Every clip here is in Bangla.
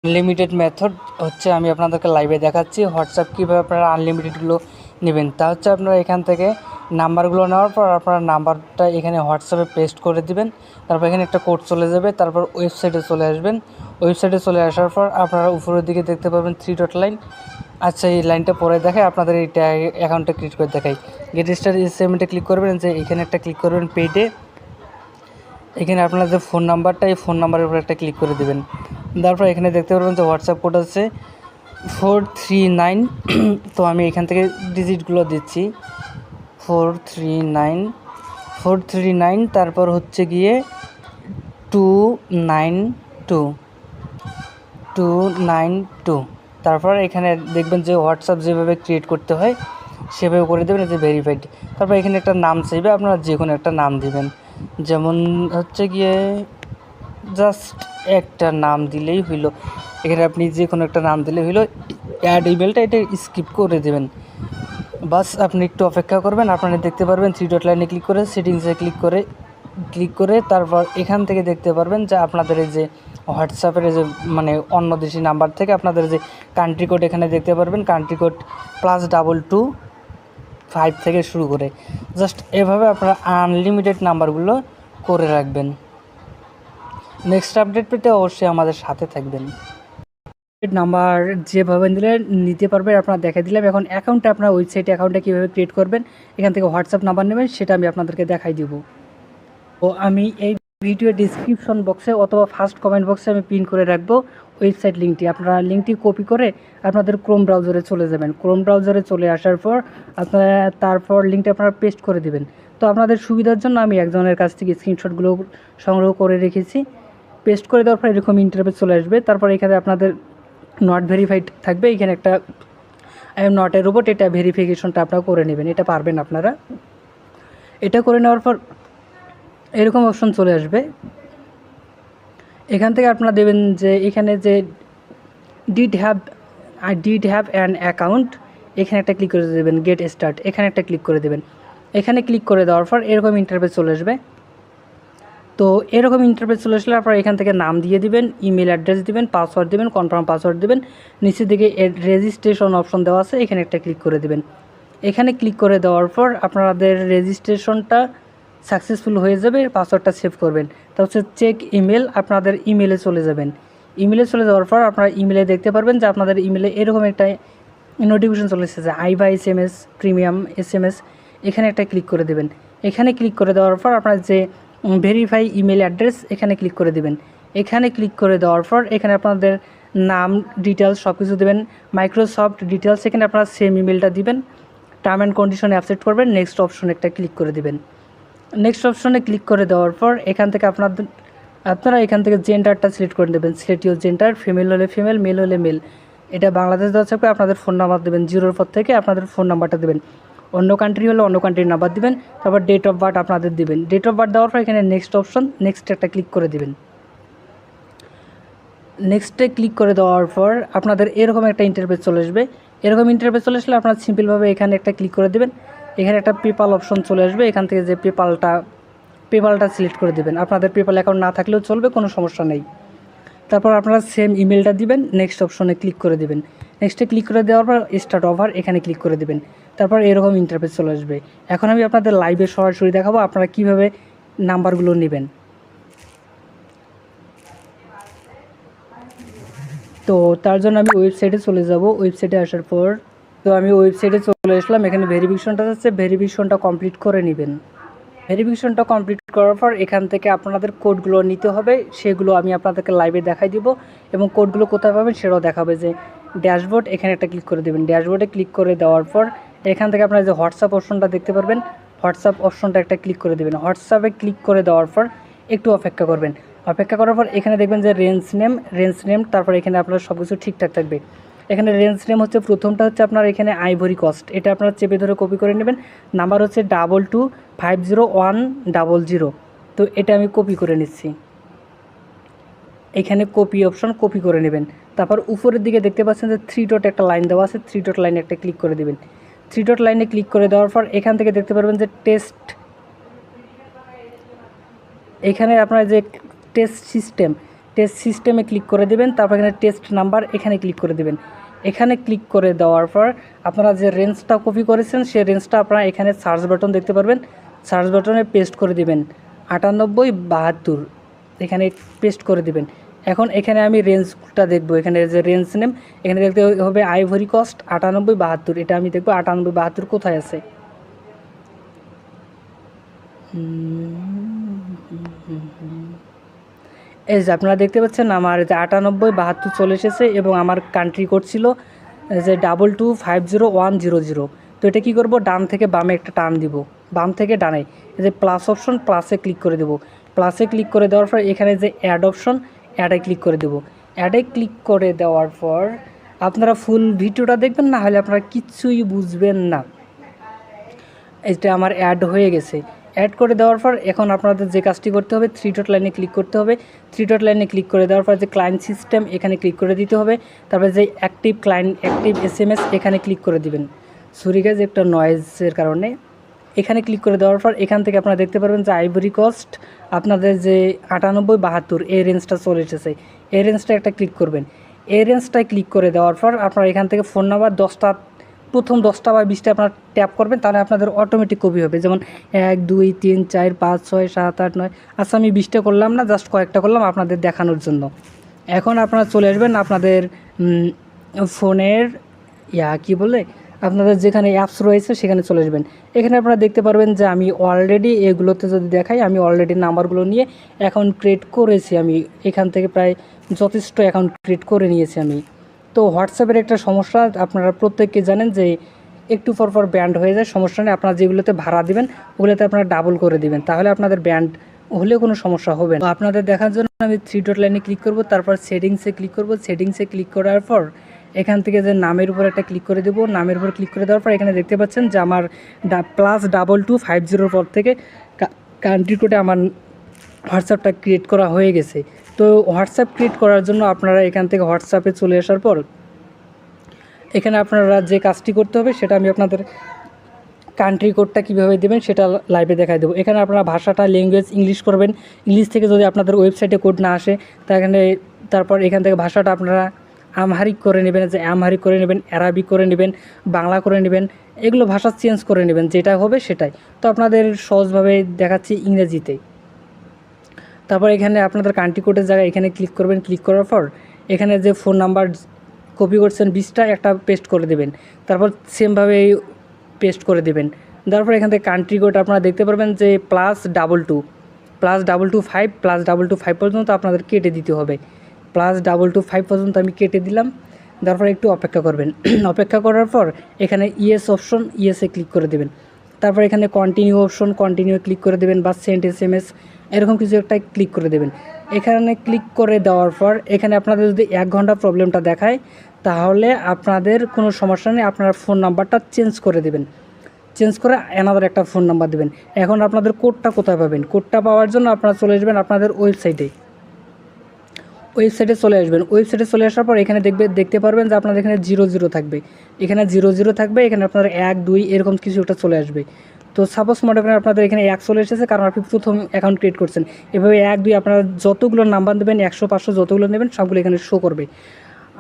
আনলিমিটেড মেথড হচ্ছে আমি আপনাদেরকে লাইভে দেখাচ্ছি হোয়াটসঅ্যাপ কীভাবে আপনারা আনলিমিটেডগুলো নেবেন। তা হচ্ছে আপনারা এখান থেকে নাম্বারগুলো নেওয়ার পর আপনারা নাম্বারটা এখানে হোয়াটসঅ্যাপে পেস্ট করে দিবেন। তারপর এখানে একটা কোড চলে যাবে, তারপর ওয়েবসাইটে চলে আসবেন। ওয়েবসাইটে চলে আসার পর আপনারা উপরের দিকে দেখতে পাবেন 3 ডট লাইন। আচ্ছা, এই লাইনটা পরে দেখায় আপনাদের এইটা অ্যাকাউন্টে ক্লিক করে দেখাই। গেট স্টার্ট সেমেন্টে ক্লিক করবেন, যে এখানে একটা ক্লিক করবেন পেইডে। এখানে আপনার যে ফোন নাম্বারটা, এই ফোন নাম্বারের উপর একটা ক্লিক করে দেবেন। তারপর এখানে দেখতে পারবেন যে হোয়াটসঅ্যাপ কোড আছে 439। তো আমি এখান থেকে ডিজিটগুলো দিচ্ছি 439, তারপর হচ্ছে গিয়ে 292। তারপর এখানে দেখবেন যে হোয়াটসঅ্যাপ যেভাবে ক্রিয়েট করতে হয় সেভাবে করে দেবেন, যে ভেরিফাইড। তারপর এখানে একটা নাম চাইবে, আপনারা যে কোনো একটা নাম দিবেন। যেমন হচ্ছে গিয়ে জাস্ট একটা নাম দিলেই হইলো। এখানে আপনি যে কোনো একটা নাম দিলেই হইলো। অ্যাড ইমেলটা এটা স্কিপ করে দেবেন। বাস আপনি একটু অপেক্ষা করবেন, আপনারা দেখতে পারবেন 3 ডট লাইনে ক্লিক করে সেটিংসে ক্লিক করে তারপর এখান থেকে দেখতে পারবেন যে আপনাদের এই যে হোয়াটসঅ্যাপের যে মানে অন্য দেশি নাম্বার থেকে আপনাদের যে কান্ট্রি কোড এখানে দেখতে পারবেন। কান্ট্রি কোড +225 থেকে শুরু করে জাস্ট এভাবে আপনারা আনলিমিটেড নাম্বারগুলো করে রাখবেন। নেক্সট আপডেট পেতে অবশ্যই আমাদের সাথে থাকবেন। নাম্বার যেভাবে দিলে নিতে পারবেন আপনারা দেখে দিলাম। এখন অ্যাকাউন্টে আপনার ওয়েবসাইটে অ্যাকাউন্টটা কীভাবে ক্রিয়েট করবেন, এখান থেকে হোয়াটসঅ্যাপ নাম্বার নেবেন, সেটা আমি আপনাদেরকে দেখাই দিব। তো আমি এই ভিডিও ডিসক্রিপশন বক্সে অথবা ফার্স্ট কমেন্ট বক্সে আমি পিন করে রাখবো ওয়েবসাইট লিঙ্কটি। আপনারা লিঙ্কটি কপি করে আপনাদের ক্রোম ব্রাউজারে চলে যাবেন। ক্রোম ব্রাউজারে চলে আসার পর আপনারা তারপর লিঙ্কটা আপনারা পেস্ট করে দিবেন। তো আপনাদের সুবিধার জন্য আমি একজনের কাছ থেকে স্ক্রিনশটগুলো সংগ্রহ করে রেখেছি। পেস্ট করে দেওয়ার পর এরকম ইন্টারফেস চলে আসবে। তারপর এখানে আপনাদের নট ভেরিফাইড থাকবে, এখানে একটা I am not a robot, এটা ভেরিফিকেশনটা আপনারা করে নেবেন। এটা পারবেন আপনারা। এটা করে নেওয়ার পর এরকম অপশন চলে আসবে। এখান থেকে আপনারা দেবেন যে এখানে যে ডিড হ্যাভ অ্যান অ্যাকাউন্ট, এখানে একটা ক্লিক করে দেবেন। গেট স্টার্ট, এখানে একটা ক্লিক করে দেবেন। এখানে ক্লিক করে দেওয়ার পর এরকম ইন্টারফেস চলে আসবে। তো এরকম ইন্টারফেস চলে আসলে আপনারা এখান থেকে নাম দিয়ে দিবেন, ইমেল অ্যাড্রেস দিবেন, পাসওয়ার্ড দিবেন, কনফার্ম পাসওয়ার্ড দিবেন। নিচের দিকে রেজিস্ট্রেশন অপশন দেওয়া আছে, এখানে একটা ক্লিক করে দেবেন। এখানে ক্লিক করে দেওয়ার পর আপনাদের রেজিস্ট্রেশনটা সাকসেসফুল হয়ে যাবে। পাসওয়ার্ডটা সেভ করবেন। তা হচ্ছে চেক ইমেল, আপনাদের ইমেলে চলে যাবেন। ইমেলে চলে যাওয়ার পর আপনারা ইমেলে দেখতে পারবেন যে আপনাদের ইমেলে এরকম একটা নোটিফিকেশন চলে এসেছে, আইভা SMS প্রিমিয়াম SMS। এখানে একটা ক্লিক করে দেবেন। এখানে ক্লিক করে দেওয়ার পর আপনার যে ভেরিফাই ইমেল অ্যাড্রেস, এখানে ক্লিক করে দেবেন। এখানে ক্লিক করে দেওয়ার পর এখানে আপনাদের নাম ডিটেলস সব কিছু দেবেন, মাইক্রোসফট ডিটেলস, এখানে আপনারা সেম ইমেলটা দিবেন। টার্ম অ্যান্ড কন্ডিশনে অ্যাকসেপ্ট করবেন। নেক্সট অপশনে একটা ক্লিক করে দেবেন। নেক্সট অপশনে ক্লিক করে দেওয়ার পর এখান থেকে আপনারা এখান থেকে জেন্ডারটা সিলেক্ট করে দেবেন। সিলেক্ট ইউর জেন্ডার, ফিমেল হলে ফিমেল, মেল হলে মেল। এটা বাংলাদেশ দেওয়া থাকবে। আপনাদের ফোন নাম্বার দেবেন, 0-র পর থেকে আপনাদের ফোন নাম্বারটা দেবেন। অন্য কান্ট্রি হলে অন্য কান্ট্রির নাম্বার দিবেন। তারপর ডেট অফ বার্থ আপনাদের দিবেন। ডেট অফ বার্থ দেওয়ার পর এখানে নেক্সট অপশন, নেক্সট একটা ক্লিক করে দিবেন। নেক্সটে ক্লিক করে দেওয়ার পর আপনাদের এরকম একটা ইন্টারফেস চলে আসবে। এরকম ইন্টারফেস চলে আসলে আপনারা সিম্পলভাবে এখানে একটা ক্লিক করে দেবেন। এখানে একটা পেপাল অপশন চলে আসবে। এখান থেকে যে পেপালটা সিলেক্ট করে দেবেন। আপনাদের পেপাল অ্যাকাউন্ট না থাকলেও চলবে, কোনো সমস্যা নেই। তারপর আপনারা সেম ইমেলটা দিবেন। নেক্সট অপশনে ক্লিক করে দেবেন। নেক্সটে ক্লিক করে দেওয়ার পর স্টার্ট অফার, এখানে ক্লিক করে দেবেন। তারপর এরকম ইন্টারফেস চলে আসবে। এখন আমি আপনাদের লাইভে সরাসরি দেখাবো আপনারা কীভাবে নাম্বারগুলো নেবেন। তো তার জন্য আমি ওয়েবসাইটে চলে যাব। ওয়েবসাইটে আসার পর আমি ওয়েবসাইটে চলে আসলাম। এখানে ভেরিফিকেশনটা আছে, ভেরিফিকেশনটা কমপ্লিট করে নেবেন। ভেরিফিকেশনটা কমপ্লিট করার পর এখান থেকে আপনাদের কোডগুলো নিতে হবে, সেগুলো আমি আপনাদেরকে লাইভে দেখাই দিব। এবং কোডগুলো কোথায় পাবেন সেটাও দেখাবে। যে ড্যাশবোর্ড, এখানে একটা ক্লিক করে দেবেন। ড্যাশবোর্ডে ক্লিক করে দেওয়ার পর এখান থেকে আপনারা যে হোয়াটসঅ্যাপ অপশনটা দেখতে পারবেন, হোয়াটসঅ্যাপ অপশনটা একটা ক্লিক করে দেবেন। হোয়াটসঅ্যাপে ক্লিক করে দেওয়ার পর একটু অপেক্ষা করবেন। অপেক্ষা করার পর এখানে দেখবেন যে রেঞ্জ নেম, তারপর এখানে আপনার সব কিছু ঠিকঠাক থাকবে। এখানে রেঞ্জ নেম হচ্ছে প্রথমটা হচ্ছে আপনার এখানে আইভরি কোস্ট, এটা আপনারা চেপে ধরে কপি করে নেবেন। নাম্বার হচ্ছে 2250100। তো এটা আমি কপি করে নিচ্ছি। এখানে কপি অপশন, কপি করে নেবেন। তারপর উপরের দিকে দেখতে পাচ্ছেন যে 3 ডট একটা লাইন দেওয়া আছে, 3 ডট লাইনে একটা ক্লিক করে দেবেন। 3 ডট লাইনে ক্লিক করে দেওয়ার পর এখান থেকে দেখতে পারবেন যে টেস্ট, এখানে আপনার যে টেস্ট সিস্টেম, টেস্ট সিস্টেমে ক্লিক করে দেবেন। তারপর এখানে টেস্ট নাম্বার এখানে ক্লিক করে দেবেন। এখানে ক্লিক করে দেওয়ার পর আপনারা যে রেঞ্জটা কপি করেছেন সেই রেঞ্জটা আপনারা এখানে সার্চ বাটন দেখতে পারবেন, সার্চ বাটনে পেস্ট করে দিবেন 9872 এখানে পেস্ট করে দিবেন। এখন এখানে আমি রেঞ্জটা দেখব, এখানে যে রেঞ্জ নেম এখানে দেখতে হবে আইভরি কস্ট 9872, এটা আমি দেখব 9872 কোথায় আছে। এই যে আপনারা দেখতে পাচ্ছেন আমার যে 9872 চলে এসেছে এবং আমার কান্ট্রি কোড ছিল যে 22501000। তো এটা কী করব, ডান থেকে বামে একটা টান দিব, বাম থেকে ডানে এই যে প্লাস অপশন, প্লাসে ক্লিক করে দেবো। প্লাসে ক্লিক করে দেওয়ার পর এখানে যে অ্যাড অপশন, অ্যাডে ক্লিক করে দেবো। অ্যাডে ক্লিক করে দেওয়ার পর আপনারা ফুল ভিডিওটা দেখবেন, না হলে আপনারা কিচ্ছুই বুঝবেন না। এটা আমার অ্যাড হয়ে গেছে। অ্যাড করে দেওয়ার পর এখন আপনাদের যে কাজটি করতে হবে, 3 ডট লাইনে ক্লিক করতে হবে। 3 ডট লাইনে ক্লিক করে দেওয়ার পর যে ক্লায়েন্ট সিস্টেম এখানে ক্লিক করে দিতে হবে। তারপরে যে অ্যাক্টিভ ক্লায়েন্ট, অ্যাক্টিভ SMS এখানে ক্লিক করে দিবেন। সরি গাইজ, একটা নয়েজের কারণে। এখানে ক্লিক করে দেওয়ার পর এখান থেকে আপনারা দেখতে পারবেন যে আইভরি কস্ট আপনাদের যে 9872 এই রেঞ্জটা চলে এসেছে। এই রেঞ্জটা একটা ক্লিক করবেন। এই রেঞ্জটায় ক্লিক করে দেওয়ার পর আপনারা এখান থেকে ফোন নাম্বার 10টা, প্রথম 10টা বা 20টা আপনার ট্যাপ করবেন, তাহলে আপনাদের অটোমেটিক কপি হবে। যেমন 1 2 3 4 5 6 7 8 9। আচ্ছা আমি 20টা করলাম না, জাস্ট কয়েকটা করলাম আপনাদের দেখানোর জন্য। এখন আপনারা চলে আসবেন আপনাদের ফোনের কী বলে, আপনাদের যেখানে অ্যাপস রয়েছে সেখানে চলে আসবেন। এখানে আপনারা দেখতে পারবেন যে আমি অলরেডি এগুলোতে যদি দেখাই, আমি অলরেডি নাম্বারগুলো নিয়ে অ্যাকাউন্ট ক্রিয়েট করেছি। আমি এখান থেকে প্রায় যথেষ্ট অ্যাকাউন্ট ক্রিয়েট করে নিয়েছি আমি। তো হোয়াটসঅ্যাপের একটা সমস্যা আপনারা প্রত্যেককে জানেন যে একটু পর ব্যান্ড হয়ে যায়। সমস্যা নেই, আপনারা যেগুলোতে ভাড়া দিবেন ওগুলোতে আপনারা ডাবল করে দিবেন, তাহলে আপনাদের ব্যান্ড হলেও কোনো সমস্যা হবে না। আপনাদের দেখার জন্য আমি 3 ডট লাইনে ক্লিক করব, তারপর সেটিংসে ক্লিক করব। সেটিংসে ক্লিক করার পর এখান থেকে যে নামের উপর একটা ক্লিক করে দেবো। নামের উপর ক্লিক করে দেওয়ার পর এখানে দেখতে পাচ্ছেন যে আমার +2250 পর থেকে কান্ট্রি কোডে আমার হোয়াটসঅ্যাপটা ক্রিয়েট করা হয়ে গেছে। তো হোয়াটসঅ্যাপ ক্রিয়েট করার জন্য আপনারা এখান থেকে হোয়াটসঅ্যাপে চলে আসার পর এখানে আপনারা যে কাজটি করতে হবে সেটা আমি আপনাদের কান্ট্রি কোডটা কীভাবে দেবেন সেটা লাইভে দেখাই দেবো। এখানে আপনারা ভাষাটা ল্যাঙ্গুয়েজ ইংলিশ করবেন। ইংলিশ থেকে যদি আপনাদের ওয়েবসাইটে কোড না আসে তারপর এখান থেকে ভাষাটা আপনারা আমহারিক করে নেবেন, যে আমহারিক করে নেবেন, অ্যারাবিক করে নেবেন, বাংলা করে নেবেন, এগুলো ভাষা চেঞ্জ করে নেবেন, যেটা হবে সেটাই। তো আপনাদের সহজভাবে দেখাচ্ছি ইংরেজিতে। তারপর এখানে আপনাদের কান্ট্রি কোডের জায়গায় এখানে ক্লিক করবেন। ক্লিক করার পর এখানে যে ফোন নাম্বার কপি করছেন 20টা একটা পেস্ট করে দেবেন। তারপর সেমভাবে পেস্ট করে দেবেন। তারপর এখান থেকে কান্ট্রি কোড আপনারা দেখতে পারবেন যে +225 পর্যন্ত আপনাদের কেটে দিতে হবে। +225 পর্যন্ত আমি কেটে দিলাম। তারপর একটু অপেক্ষা করবেন। অপেক্ষা করার পর এখানে ইয়েস অপশন, ইয়েসে ক্লিক করে দেবেন। তারপর এখানে কন্টিনিউ অপশন, কন্টিনিউ ক্লিক করে দেবেন, বা সেন্ড SMS এরকম কিছু একটা ক্লিক করে দেবেন। এখানে ক্লিক করে দেওয়ার পর এখানে আপনাদের যদি 1 ঘন্টা প্রবলেমটা দেখায় তাহলে আপনাদের কোনো সমস্যা নেই, আপনারা ফোন নাম্বারটা চেঞ্জ করে দেবেন। চেঞ্জ করে অ্যানাদার একটা ফোন নাম্বার দেবেন। এখন আপনাদের কোডটা কোথায় পাবেন? কোডটা পাওয়ার জন্য আপনারা চলে আসবেন আপনাদের ওয়েবসাইটে চলে আসবেন। ওয়েবসাইটে চলে আসার পর এখানে দেখতে পারবেন যে আপনাদের এখানে 00 থাকবে, এখানে 00 থাকবে, এখানে আপনাদের 1 2 এরকম কিছু একটা চলে আসবে। তো সাপোজ মনে করেন আপনাদের এখানে 1 চলে এসেছে, কারণ আপনি প্রথম অ্যাকাউন্ট ক্রিয়েট করছেন। এভাবে 1 2 আপনারা যতগুলো নাম্বার দেবেন 100 500 যতগুলো নেবেন সবগুলো এখানে শো করবে।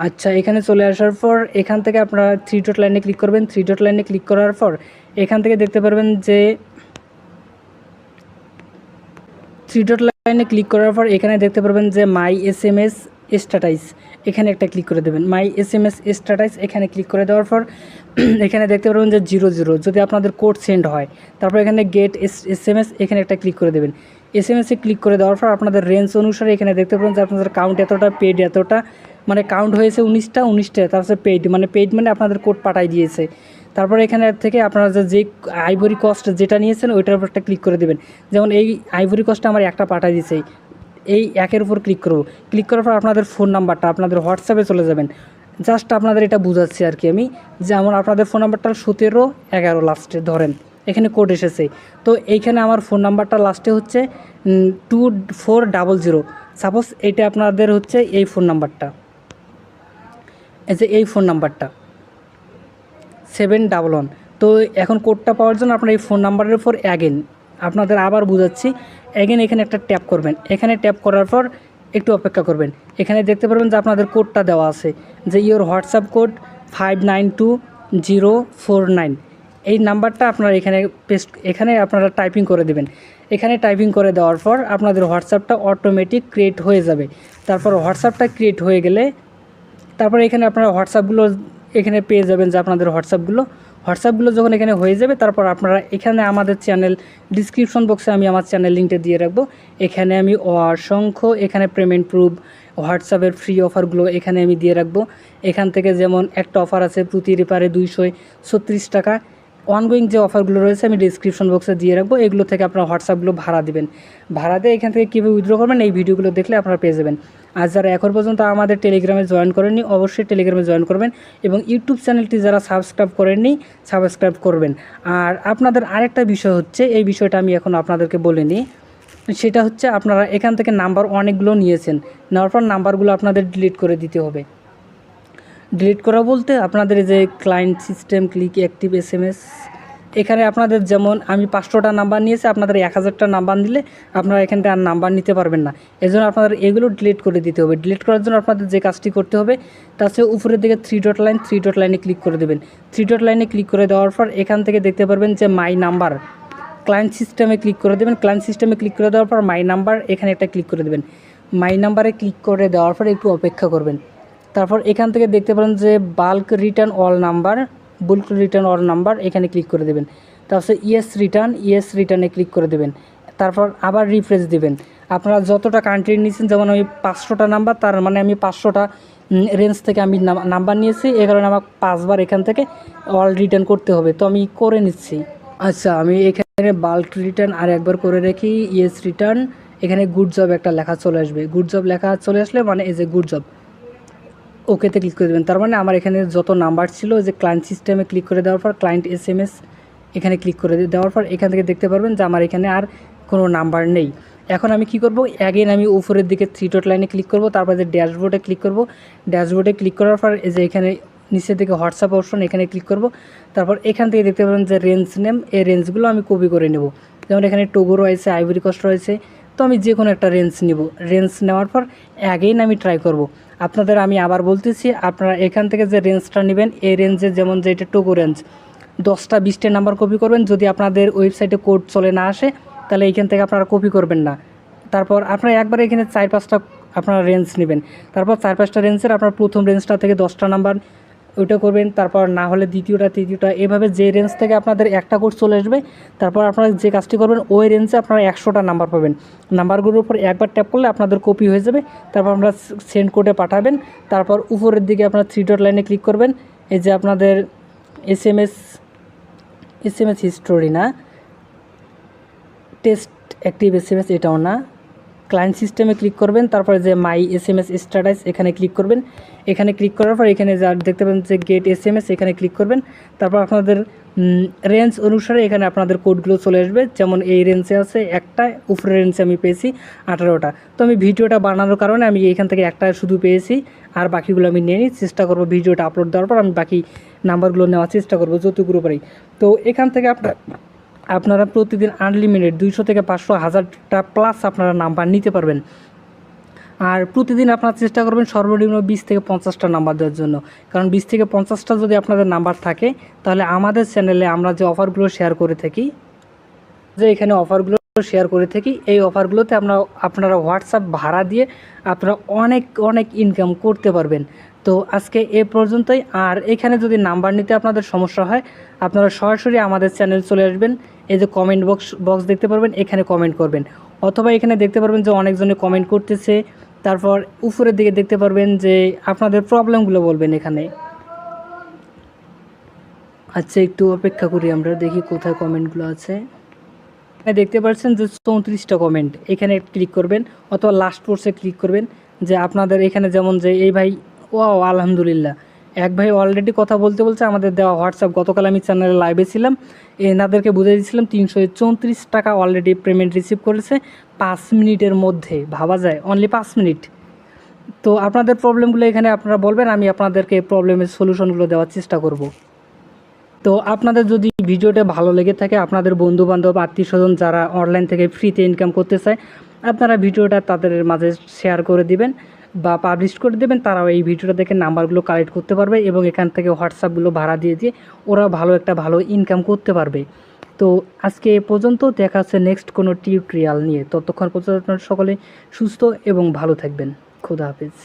আচ্ছা, এখানে চলে আসার পর এখান থেকে আপনারা 3 ডট লাইনে ক্লিক করবেন। 3 ডট লাইনে ক্লিক করার পর এখান থেকে দেখতে পারবেন যে 3 ডট লাইনে ক্লিক করার পর এখানে দেখতে পারবেন যে মাই SMS স্ট্যাটাস, এখানে একটা ক্লিক করে দেবেন। মাই SMS স্ট্যাটাস এখানে ক্লিক করে দেওয়ার পর এখানে দেখতে পারবেন যে 00 যদি আপনাদের কোড সেন্ড হয়। তারপর এখানে গেট SMS এখানে একটা ক্লিক করে দেবেন। SMS-এ ক্লিক করে দেওয়ার পর আপনাদের রেঞ্জ অনুসারে এখানে দেখতে পাবেন যে আপনাদের কাউন্ট এতটা, পেড এতটা, মানে কাউন্ট হয়েছে 19টা। তারপরে পেড মানে আপনাদের কোড পাঠাই দিয়েছে। তারপরে এখানে থেকে আপনারা যে আইভরি কস্ট যেটা নিয়েছেন ওইটার উপর একটা ক্লিক করে দেবেন। যেমন এই আইভরি কস্টটা আমার একটা পাঠাই দিয়েছে, এই 1-এর উপর ক্লিক করব। ক্লিক করার পর আপনাদের ফোন নাম্বারটা আপনাদের হোয়াটসঅ্যাপে চলে যাবেন। জাস্ট আপনাদের এটা বুঝাচ্ছি আর কি আমি, যেমন আপনাদের ফোন নাম্বারটা 1711 লাস্টে ধরেন, এখানে কোড এসেছে। তো এইখানে আমার ফোন নাম্বারটা লাস্টে হচ্ছে 2400। সাপোজ এটা আপনাদের হচ্ছে এই ফোন নাম্বারটা, এই ফোন নাম্বারটা 711। তো এখন কোডটা পাওয়ার জন্য আপনার এই ফোন নাম্বারের উপর আপনাদের আবার বুঝাচ্ছি, এখানে একটা ট্যাপ করবেন। এখানে ট্যাপ করার পর একটু অপেক্ষা করবেন। এখানে দেখতে পারবেন যে আপনাদের কোডটা দেওয়া আছে যে ইওর হোয়াটসঅ্যাপ কোড 592049, এই নাম্বারটা আপনারা এখানে আপনারা টাইপিং করে দেবেন। এখানে টাইপিং করে দেওয়ার পর আপনাদের হোয়াটসঅ্যাপটা অটোমেটিক ক্রিয়েট হয়ে যাবে। তারপর হোয়াটসঅ্যাপটা ক্রিয়েট হয়ে গেলে তারপরে এখানে আপনারা হোয়াটসঅ্যাপগুলো এখানে পেয়ে যাবেন যে আপনাদের হোয়াটসঅ্যাপগুলো যখন এখানে হয়ে যাবে, তারপর আপনারা এখানে আমাদের চ্যানেল ডিসক্রিপশন বক্সে আমি আমার চ্যানেল লিঙ্কটা দিয়ে রাখবো। এখানে আমি অসংখ্য এখানে পেমেন্ট প্রুফ, হোয়াটসঅ্যাপের ফ্রি অফারগুলো এখানে আমি দিয়ে রাখবো। এখান থেকে যেমন একটা অফার আছে প্রতি রিপারে 236 টাকা। অনগোয়িং যে অফারগুলো রয়েছে আমি ডিসক্রিপশন বক্সে দিয়ে রাখবো। এগুলো থেকে আপনারা হোয়াটসঅ্যাপগুলো ভাড়া দিবেন। ভাড়া দিয়ে এখান থেকে কীভাবে উইথড্র করবেন এই ভিডিওগুলো দেখলে আপনারা পেয়ে যাবেন। আর যারা এখন পর্যন্ত আমাদের টেলিগ্রামে জয়েন করেননি অবশ্যই টেলিগ্রামে জয়েন করবেন, এবং ইউটিউব চ্যানেলটি যারা সাবস্ক্রাইব করেননি সাবস্ক্রাইব করবেন। আর আপনাদের আরেকটা বিষয় হচ্ছে, এই বিষয়টা আমি এখন আপনাদেরকে বলিনি, সেটা হচ্ছে আপনারা এখান থেকে নাম্বার অনেকগুলো নিয়েছেন, নেওয়ার পর নাম্বারগুলো আপনাদের ডিলিট করে দিতে হবে। ডিলিট করা বলতে আপনাদের যে client system click active SMS, এখানে আপনাদের যেমন আমি 500টা নাম্বার নিয়েছি, আপনাদের 1000টা নাম্বার নিলে আপনারা এখান থেকে আর নাম্বার নিতে পারবেন না। এজন্য আপনাদের এগুলো ডিলিট করে দিতে হবে। ডিলিট করার জন্য আপনাদের যে কাজটি করতে হবে তার চেয়ে উপরের দিকে 3 ডট লাইনে ক্লিক করে দেবেন। 3 ডট লাইনে ক্লিক করে দেওয়ার পর এখান থেকে দেখতে পারবেন যে মাই নাম্বার, ক্লায়েন্ট সিস্টেমে ক্লিক করে দেবেন। ক্লায়েন্ট সিস্টেমে ক্লিক করে দেওয়ার পর মাই নাম্বার এখানে একটা ক্লিক করে দেবেন। মাই নাম্বারে ক্লিক করে দেওয়ার পর একটু অপেক্ষা করবেন। তারপর এখান থেকে দেখতে পারেন যে বাল্ক রিটার্ন অল নাম্বার এখানে ক্লিক করে দেবেন। তারপর ইয়েস রিটার্নে ক্লিক করে দেবেন। তারপর আবার রিফ্রেশ দিবেন। আপনারা যতটা কান্ট্রি নিয়েছেন, যেমন আমি 500টা নাম্বার, তার মানে আমি 500টা রেঞ্জ থেকে আমি নাম্বার নিয়েছি, এই কারণে আমার 5 বার এখান থেকে অল রিটার্ন করতে হবে। তো আমি করে নিচ্ছি। আচ্ছা, আমি এখানে বাল্ক রিটার্ন আর একবার করে রাখি, ইয়েস রিটার্ন। এখানে গুড জব একটা লেখা চলে আসবে। গুড জব লেখা চলে আসলে মানে এই যে গুড জব, ওকেতে ক্লিক করে দেবেন। তার মানে আমার এখানে যত নাম্বার ছিল যে ক্লায়েন্ট সিস্টেমে ক্লিক করে দেওয়ার পর ক্লায়েন্ট SMS এখানে ক্লিক করে দেওয়ার পর এখান থেকে দেখতে পারবেন যে আমার এখানে আর কোনো নাম্বার নেই। এখন আমি কি করব, অ্যাগেন আমি উপরের দিকে 3 ডট লাইনে ক্লিক করব, তারপর যে ড্যাশবোর্ডে ক্লিক করব। ড্যাশবোর্ডে ক্লিক করার পর এই যে এখানে নিচের দিকে হোয়াটসঅ্যাপ অপশন এখানে ক্লিক করব। তারপর এখান থেকে দেখতে পাবেন যে রেঞ্জ নেম, এই রেঞ্জগুলো আমি কপি করে নেব। যেমন এখানে টোগো রয়েছে, আইভরি কোস্ট রয়েছে, তো আমি যে কোনো একটা রেঞ্জ নেব। রেঞ্জ নেওয়ার পর অ্যাগেইন আমি ট্রাই করব। আপনাদের আমি আবার বলতেছি, আপনারা এখান থেকে যে রেঞ্জটা নেবেন এই রেঞ্জে, যেমন যে এটা টোগো রেঞ্জ, 10টা 20টা নাম্বার কপি করবেন। যদি আপনাদের ওয়েবসাইটে কোড চলে না আসে তাহলে এইখান থেকে আপনারা কপি করবেন না। তারপর আপনারা একবার এখানে 4-5টা আপনারা রেঞ্জ নেবেন। তারপর 4-5টা রেঞ্জের আপনার প্রথম রেঞ্জটা থেকে 10টা নাম্বার ওইটা করবেন, তারপর না হলে দ্বিতীয়টা তৃতীয়টা, এভাবে যে রেঞ্জ থেকে আপনাদের একটা কোড চলে আসবে তারপর আপনারা যে কাজটি করবেন ওই রেঞ্জে আপনারা 100টা নাম্বার পাবেন। নাম্বারগুলোর উপর একবার ট্যাপ করলে আপনাদের কপি হয়ে যাবে। তারপর আপনারা সেন্ড কোডে পাঠাবেন। তারপর উপরের দিকে আপনারা 3 ডট লাইনে ক্লিক করবেন। এই যে আপনাদের SMS হিস্টোরি না, টেস্ট অ্যাক্টিভ SMS এটাও না, ক্লায়েন্ট সিস্টেমে ক্লিক করবেন। তারপরে যে মাই SMS স্ট্যাটাস এখানে ক্লিক করবেন। এখানে ক্লিক করার পর এখানে যা দেখতে পাবেন যে গেট SMS এখানে ক্লিক করবেন। তারপর আপনাদের রেঞ্জ অনুসারে এখানে আপনাদের কোডগুলো চলে আসবে। যেমন এই রেঞ্জে আছে একটা, উপরের রেঞ্জে আমি পেয়েছি 18টা। তো আমি ভিডিওটা বানানোর কারণে আমি এখান থেকে একটা শুধু পেয়েছি, আর বাকিগুলো আমি নিয়ে চেষ্টা করব। ভিডিওটা আপলোড দেওয়ার পর আমি বাকি নাম্বারগুলো নেওয়ার চেষ্টা করব যতটুকু পারি। তো এখান থেকে আপনারা প্রতিদিন আনলিমিটেড 200 থেকে 500 1000টা প্লাস আপনারা নাম্বার নিতে পারবেন। আর প্রতিদিন আপনারা চেষ্টা করবেন সর্বনিম্ন 20 থেকে 50টা নাম্বার দেওয়ার জন্য, কারণ 20 থেকে 50টা যদি আপনাদের নাম্বার থাকে তাহলে আমাদের চ্যানেলে আমরা যে অফারগুলো শেয়ার করে থাকি, এই অফারগুলোতে আপনারা হোয়াটসঅ্যাপ ভাড়া দিয়ে আপনারা অনেক ইনকাম করতে পারবেন। তো আজকে এ পর্যন্তই। আর এখানে যদি নাম্বার নিতে আপনাদের সমস্যা হয় আপনারা সরাসরি আমাদের চ্যানেল চলে আসবেন। এই যে কমেন্ট বক্স দেখতে পারবেন, এখানে কমেন্ট করবেন, অথবা এখানে দেখতে পারবেন যে অনেকজনে কমেন্ট করতেছে। তারপর উপরের দিকে দেখতে পারবেন যে আপনাদের প্রবলেমগুলো বলবেন এখানে। আচ্ছা, একটু অপেক্ষা করি, আমরা দেখি কোথায় কমেন্টগুলো আছে। দেখতে পাচ্ছেন যে 34টা কমেন্ট, এখানে ক্লিক করবেন অথবা লাস্ট পোস্টে ক্লিক করবেন। যে আপনাদের এখানে যেমন যে এই ভাই, ওয়াও আলহামদুলিল্লাহ, এক ভাই অলরেডি কথা বলতে আমাদের দেওয়া হোয়াটসঅ্যাপ, গতকাল আমি চ্যানেলে লাইভে ছিলাম, এনাদেরকে বুঝিয়ে দিয়েছিলাম 334 টাকা অলরেডি পেমেন্ট রিসিভ করেছে 5 মিনিটের মধ্যে। ভাবা যায়, অনলি 5 মিনিট। তো আপনাদের প্রবলেমগুলো এখানে আপনারা বলবেন, আমি আপনাদেরকে প্রবলেমের সলিউশনগুলো দেওয়ার চেষ্টা করব। তো আপনাদের যদি ভিডিওটা ভালো লেগে থাকে, আপনাদের বন্ধুবান্ধব আত্মীয় স্বজন যারা অনলাইন থেকে ফ্রিতে ইনকাম করতে চায়, আপনারা ভিডিওটা তাদের মাঝে শেয়ার করে দিবেন বা পাবলিশ করে দেবেন, তারাও এই ভিডিওটা দেখে নাম্বারগুলো কালেক্ট করতে পারবে এবং এখান থেকে হোয়াটসঅ্যাপগুলো ভাড়া দিয়ে ওরা ভালো ইনকাম করতে পারবে। তো আজকে এ পর্যন্ত, দেখা হচ্ছে নেক্সট কোনো টিউটোরিয়াল নিয়ে। ততক্ষণ পর্যন্ত আপনারা সকলে সুস্থ এবং ভালো থাকবেন। খোদা হাফেজ।